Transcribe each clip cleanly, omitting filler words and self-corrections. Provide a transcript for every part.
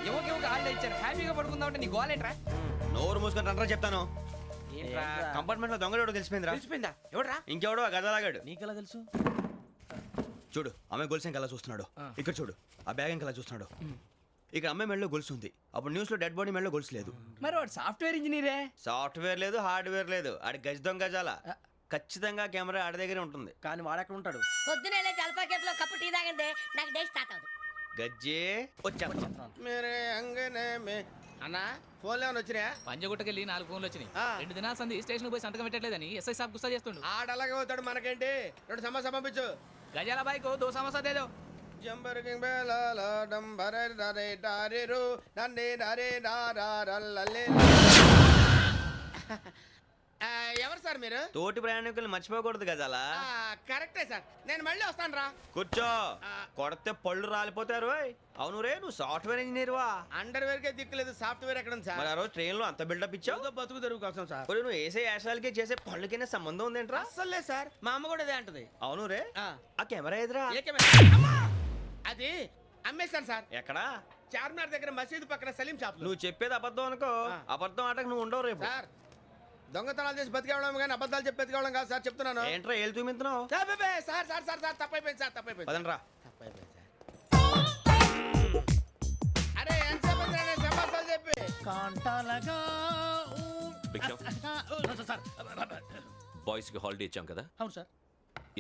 యువకి holiday ఇచ్చారు, హ్యాపీగా పడుకుందాం అంటే నీ గోలేంట్రా? నోరు మూసుకొని రండ్రా చెప్తాను. ఏంట్రా? కంపార్ట్మెంట్ లో దొంగడు తెలిసిపోయిందిరా. తెలిసిపోయిందా? ఎవడ్రా? ఇంకెవడో ఆ గదలాగాడు. నీకెలా తెలుసు? చూడు అమ్మాయి గొలుసు ఇంకలా చూస్తున్నాడు. ఇక్కడ చూడు ఆ బ్యాగ్ ఇంకలా చూస్తున్నాడు. ఇక్కడ అమ్మాయి మెడలో గొలుసు ఉంది. అప్పుడు న్యూస్ లో డెడ్ బాడీ మెడలో గొలుసు లేదు. మరి వాడు సాఫ్ట్వేర్ ఇంజనీరే. సాఫ్ట్వేర్ లేదు, హార్డ్వేర్ లేదు. ఆడి గజ దొంగ గజాల. ఖచ్చితంగా కెమెరా ఆడి దగ్గరే ఉంటుంది. కానీ వాడెక్కడ ఉంటాడు? పొద్దునే లేచి అల్ఫా కేఫ్ లో కప్పు టీ తాగిందే నాకు డే స్టార్ట్ అవుతుంది. గజ్జే వచ్చా. మేరే అంగనే మే అన్నా ఫోన్లో ఏమైనా వచ్చినాయా? పంజగుట్టకెళ్ళి 4 ఫోన్లు వచ్చినాయి. 2 దినాల సంది స్టేషన్ పోయి సంతకం పెట్టలేదని ఎస్ఐ సాబ్ గుస్తా చేస్తుండు. ఆడలాగే పోతాడు, మనకేంటి? 2 సమస్య పంపించు. గజాల బైక్ 2 సమస్య దేదో. జంబరకింగ్ బేలాల డంబరే డరే డారిరు నన్నే డరే డారల్లలే. ఎవరు సార్ మీరు? తోటి ప్రయాణికులు మర్చిపోకూడదు గజాల. కరెక్టే సార్, నేను మళ్ళీ వస్తాను రా. కూర్చో. కొడితే పళ్ళు రాలిపోతారు. అవును రే, నువ్వు సాఫ్ట్వేర్ ఇంజనీర్ వా? అండర్వేర్ కే దిక్కులేదు, సాఫ్ట్వేర్ ఎక్కడ ఉంది సార్? మరి ఆ రోజు ట్రైన్ లో అంత బిల్డప్ ఇచ్చావు. ఏదో బతుకు తెరువు కోసం సార్. మరి నువ్వు వేసే యాశాలకి చేసే పళ్ళకైనా సంబంధం ఉందేంట్రా? అస్సలు లేదు సార్, మా అమ్మ కూడా అదే అంటది. అవును రే, ఆ కెమెరా ఎదురా? అమ్మా! అది అమ్మేశాను సార్. ఎక్కడా? చార్మినార్ దగ్గర మసీదు పక్కన సలీం షాప్. నువ్వు చెప్పేది అబద్ధం అనుకో. అబద్ధం ఆటకు నువ్వు ఉండవు రేపు. సార్ దొంగతనాలు చేసి బతికేవడం కానీ అబద్ధాలు చెప్పి బతికేవడం కాదు సార్, చెప్తున్నాను. ఏంట్రా ఏళ్ళు చూపించినావు? సార్ సార్ సార్ సార్ తప్పైపోయింది సార్, తప్పైపోయింది. పదండ్రా. తప్పైపోయింది సార్. అరే ఎంతసేపు సమాసాలు చెప్పి కాంటాలగా బాయ్స్ కి హాలిడే ఇచ్చాం కదా, అవును సార్.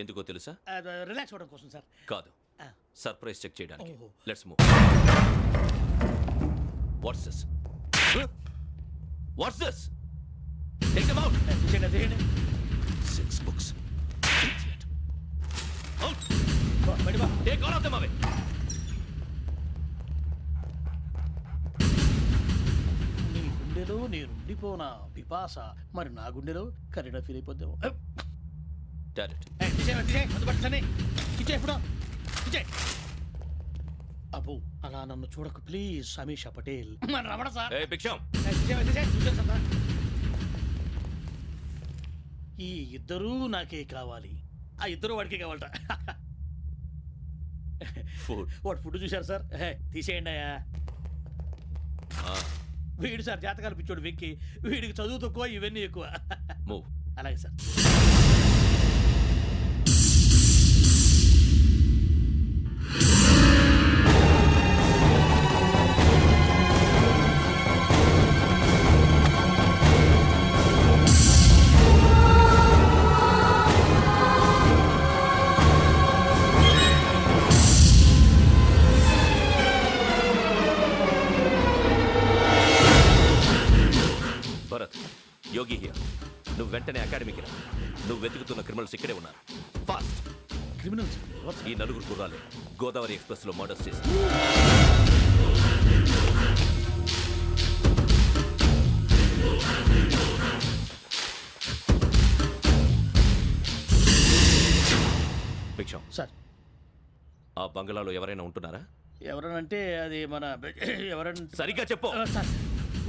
ఎందుకో తెలుసా? రిలాక్స్ అవ్వడం కోసం సార్. కాదు, సర్ప్రైజ్ చెక్ చేయడానికి. ఓహో. Let's move. What's this? What's this? Take them out. తీయండి. 6 books. Idiot. Out. Take all of them away. నీ గుండెలో నేనుండిపోనా పిపాస, మరి నా గుండెలో కరీడా ఫీల్ అయిపోద్దాము. Direct. అబ్బో అలా నన్ను చూడకు ప్లీజ్, సమీషా పటేల్. మన Ramana sir. Hey, Big Sham. ఈ ఇద్దరూ నాకే కావాలి, ఆ ఇద్దరు వాడికే కావాలట. Food. వాడు ఫుడ్ చూశారు సార్. తీసేయండి అయ్యా. వీడు సార్ జాతకాలు పిచ్చోడు వెక్కి, వీడికి చదువు తక్కువ ఇవన్నీ ఎక్కువ. Move. అలాగే సార్. Bharat, Yogi here. నువ్వు వెంటనే అకాడమీకి రా. నువ్వు వెతుకుతున్న క్రిమినల్స్ ఇక్కడే ఉన్నారు. ఫాస్ట్. క్రిమినల్స్ ఈ 4 గుర్రాలు గోదావరి ఎక్స్ప్రెస్ లో మర్డర్స్ చేసి భిక్షం సార్. ఆ బంగ్లాలో ఎవరైనా ఉంటున్నారా? ఎవరనంటే అది మన ఎవరంటే సరిగ్గా చెప్పు. సార్,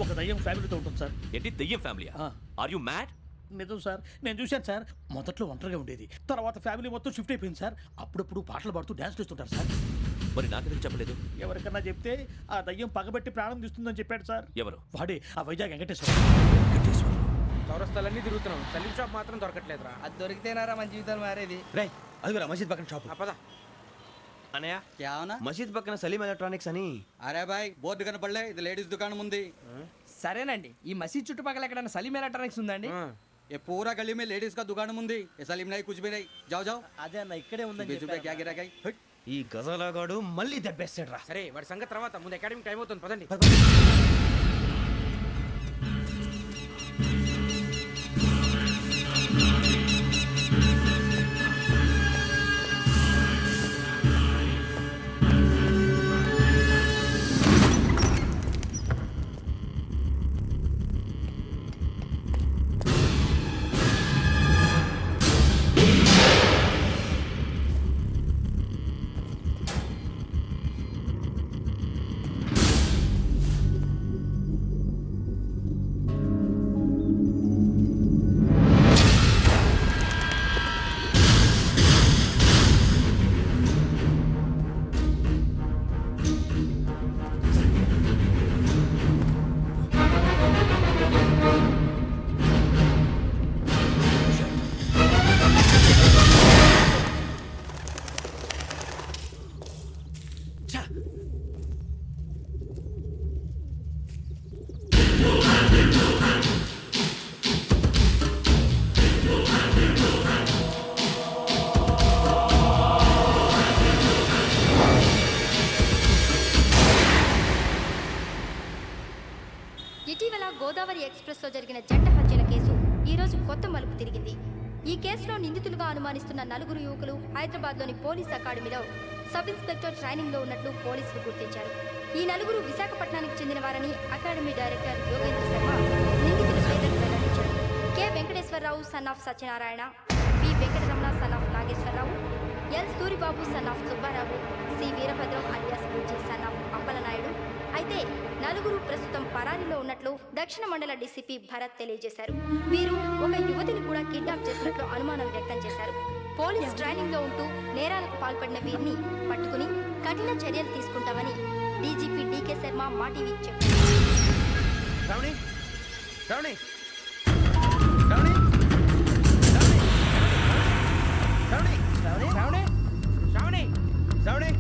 ఒక దయ్యం ఫ్యామిలీతో ఉంటుంది సార్. ఏంటి దెయ్యం ఫ్యామిలీ? Are you mad? నిజం సార్, నేను చూశాను సార్. మొదట్లో ఒంటరిగా ఉండేది, తర్వాత ఫ్యామిలీ మొత్తం షిఫ్ట్ అయిపోయింది సార్. అప్పుడప్పుడు పాటలు పాడుతూ డ్యాన్స్ చేస్తుంటారు సార్. మరి నాకెందుకు చెప్పలేదు? ఎవరికన్నా చెప్తే ఆ దయ్యం పగబెట్టి ప్రాణం తీస్తుందని చెప్పాడు సార్. ఎవరు? వాడే ఆ వైజాగ్ వెంకటేశ్వర. చౌరస్తాలన్నీ తిరుగుతున్నాం, సలీం షాప్ మాత్రం దొరకట్లేదురా. అది దొరికితేనారా మన జీవితాలు మారేది. రే అదిగురా మసీద్ పక్కన షాప్. పద. అనయ్య, क्या होना? మసీద్ పక్కన సలీం ఎలక్ట్రానిక్స్ అని. अरे भाई బోర్డు కనపడలే, ఇది లేడీస్ దుకాణం ఉంది. సరేనండి, ఈ మసీద్ చుట్టుపక్కల ఎక్కడైనా సలీం ఎలక్ట్రానిక్స్ ఉందండి? ये पूरा गली में लेडीज का दुकान मुंदी, ये सलीम नहीं कुछ भी नहीं. जाओ जाओ. అదే అన్న ఇక్కడే ఉందని 20 रुपए क्या गिरा गई? ఈ గజాలగాడు మళ్ళీ దెబ్బేస్తాడు రా. సరే వాడి సంగతి తర్వాత, ముందు అకాడమిక్ టైం అవుతుంది, పదండి. ఇటీవల గోదావరి ఎక్స్ప్రెస్లో జరిగిన జంట హత్యల కేసు ఈరోజు కొత్త మలుపు తిరిగింది. ఈ కేసులో నిందితులుగా అనుమానిస్తున్న 4 యువకులు హైదరాబాద్లోని పోలీస్ అకాడమీలో సబ్ ఇన్స్పెక్టర్ ట్రైనింగ్లో ఉన్నట్లు పోలీసులు గుర్తించారు. ఈ 4 విశాఖపట్నానికి చెందిన వారని అకాడమీ డైరెక్టర్ యోగేంద్ర శర్మ నిందితుల పేర్లను వెల్లడించారు. K Venkateswara Rao son of Satyanarayana, P Venkataramana son of Nageswara Rao, L Suribabu son of Subba Rao, C Veerabhadram alias Bujji son of Appalanaidu. అయితే 4 ప్రస్తుతం పరారీలో ఉన్నట్లు దక్షిణ మండల డీసీపీ భరత్ తెలియజేశారు. వీరు ఒక యువతిని కూడా కిడ్నాప్ చేసినట్లు అనుమానం వ్యక్తం చేశారు. పోలీస్ ట్రైనింగ్ లో ఉంటూ నేరాలకు పాల్పడిన వీరిని పట్టుకుని కఠిన చర్యలు తీసుకుంటామని డీజీపీ డీకే శర్మ మా టీవీకి చెప్పారు. శ్రావణి శ్రావణి శ్రావణి శ్రావణి శ్రావణి శ్రావణి శ్రావణి శ్రావణి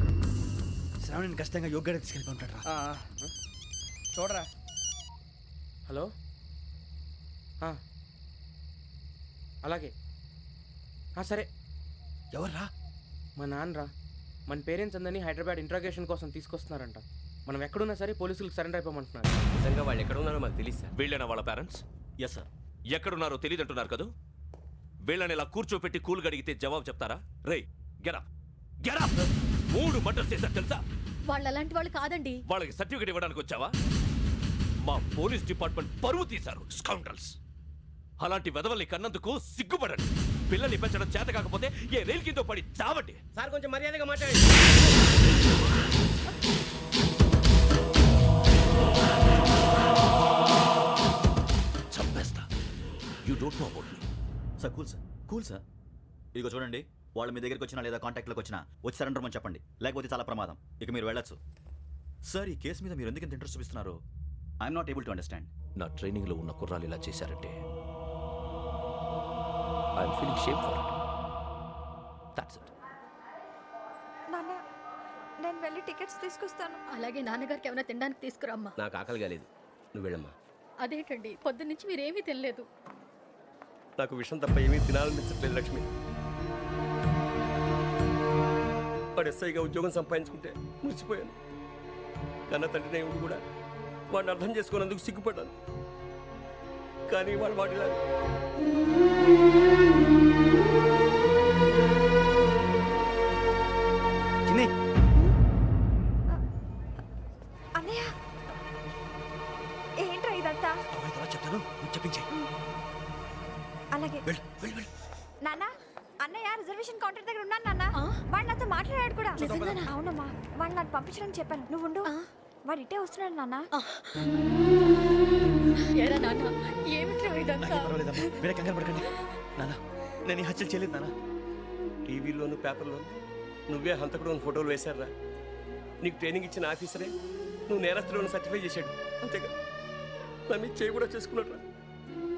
శ్రావణిని ఖచ్చితంగా యోగ్యత తీసుకెళ్ళి ఉంటాడు రా. చూడరా. హలో అలాగే సరే. ఎవర్రా? మా నాన్నరా. మన పేరెంట్స్ అందరినీ హైదరాబాద్ ఇంట్రాగేషన్ కోసం తీసుకొస్తున్నారంట. మనం ఎక్కడున్నా సరే పోలీసులకు సరెండర్ అయిపోమంటున్నారు. నిజంగా వాళ్ళు ఎక్కడ ఉన్నారో మాకు తెలియదు సార్. వీళ్ళైనా వాళ్ళ పేరెంట్స్? Yes sir. ఎక్కడున్నారో తెలియదంటున్నారు కదా. వీళ్ళని ఇలా కూర్చోపెట్టి కూల్ గడిగితే జవాబు చెప్తారా? రేయ్ గెరా గెరా 3 మర్డర్స్ చేశారు తెలుసా? వాళ్ళు అలాంటి వాళ్ళు కాదండి. వాళ్ళకి సర్టిఫికేట్ ఇవ్వడానికి వచ్చావా? మా పోలీస్ డిపార్ట్మెంట్ పరువు తీశారు స్కౌండ్రల్స్. అలాంటి వెధవల్ని కన్నందుకు సిగ్గుపడండి. పిల్లల్ని పెంచడం చేత కాకపోతే ఏ రైలు కింద పడి చావండి. సార్ కొంచెం మర్యాదగా మాట్లాడండి. చంపేస్తా. You don't know about me. Sir cool sir. ఇదిగో చూడండి, వాళ్ళు మీ దగ్గరికి వచ్చినా లేదా కాంటాక్ట్లోకి వచ్చినా వచ్చి సరెండర్ అని చెప్పండి, లేకపోతే చాలా ప్రమాదం. ఇక మీరు వెళ్ళొచ్చు. సార్, ఈ కేసు మీద మీరు ఎందుకు ఇంత ఇంట్రెస్ట్ చూపిస్తున్నారు? I'm not able to understand. నా ట్రైనింగ్లో ఉన్న కుర్రాలు ఇలా చేశారంటే I'm feeling shame for it. That's it. నాన్న, నేను వెళ్ళి టికెట్స్ తీసుకొస్తాను. అలాగే నాన్నగారికి ఏమైనా తినడానికి తీసుకురమ్మా. నాకు ఆకలి కాలేదు, నువ్వు వెళ్ళమ్మా. అదేంటండి, పొద్దున్నుంచి మీరేమీ తినలేదు. నాకు విషయం తప్ప ఏమీ తినాలనిపించట్లేదు లక్ష్మి. వాడు ఎస్ఐగా ఉద్యోగం సంపాదించుకుంటే మురిసిపోయాను. కన్న తండ్రిని ఉండి కూడా వాడిని అర్థం చేసుకున్నందుకు సిగ్గుపడ్డాను. కానీ వాళ్ళు వాడిలా చిన్ని అన్నయ్య, ఏంట్రా ఇదంతా? చెప్తాను, నువ్వు చెప్పించే. అలాగే. వెళ్ళు వెళ్ళు వెళ్ళు. నాన్న, అన్నయ్య రిజర్వేషన్ కౌంటర్ దగ్గర ఉన్నాను నాన్న. వాడు నాతో మాట్లాడాడు కూడా. అవునమ్మా, వాడు నాకు పంపించడానికి చెప్పాను. నువ్వు ఉండు, వాడు ఇట్టే వస్తున్నాడు నాన్న. పర్వాలేదమ్మా, మీరే కంగారు పడకండి. నాన్న, నేను ఈ హత్యలు చేయలేదు నాన్న. టీవీలోను పేపర్లోను నువ్వే హంతకుడు ఫోటోలు వేశారా? నీకు ట్రైనింగ్ ఇచ్చిన ఆఫీసరే నువ్వు నేరస్తులను సర్టిఫై చేశాడు. అంతేగా నా మీద చేయి కూడా చేసుకున్నాడు.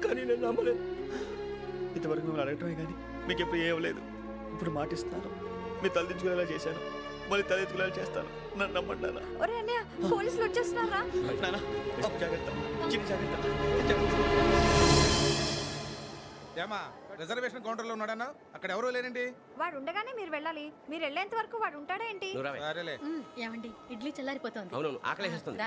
కానీ నేను నమ్మలేదు. ఇంతవరకు మిమ్మల్ని అడగటమే కానీ మీకు ఎప్పుడు ఏమలేదు. ఇప్పుడు మాటిస్తాను, మీ తలదించుకునేలా చేశాను, మళ్ళీ తలెత్తుకునేలా చేస్తాను. నన్ను నమ్మండి నాన్న. ఒరే అన్నయ్య, పోలీసులు వచ్చేస్తున్నారా? నాన్న, జాగ్రత్త, చిన్న జాగ్రత్త. ఏమా రిజర్వేషన్ కౌంటర్లో ఉన్నాడన్నా? అక్కడ ఎవరూ లేనండి. వాడు ఉండగానే మీరు వెళ్ళాలి. మీరు వెళ్ళేంత వరకు వాడు ఉంటాడా ఏంటి? సరేలే. ఏమండి, ఇడ్లీ చల్లారిపోతుంది. అవునవును, ఆకలి వేస్తుంది.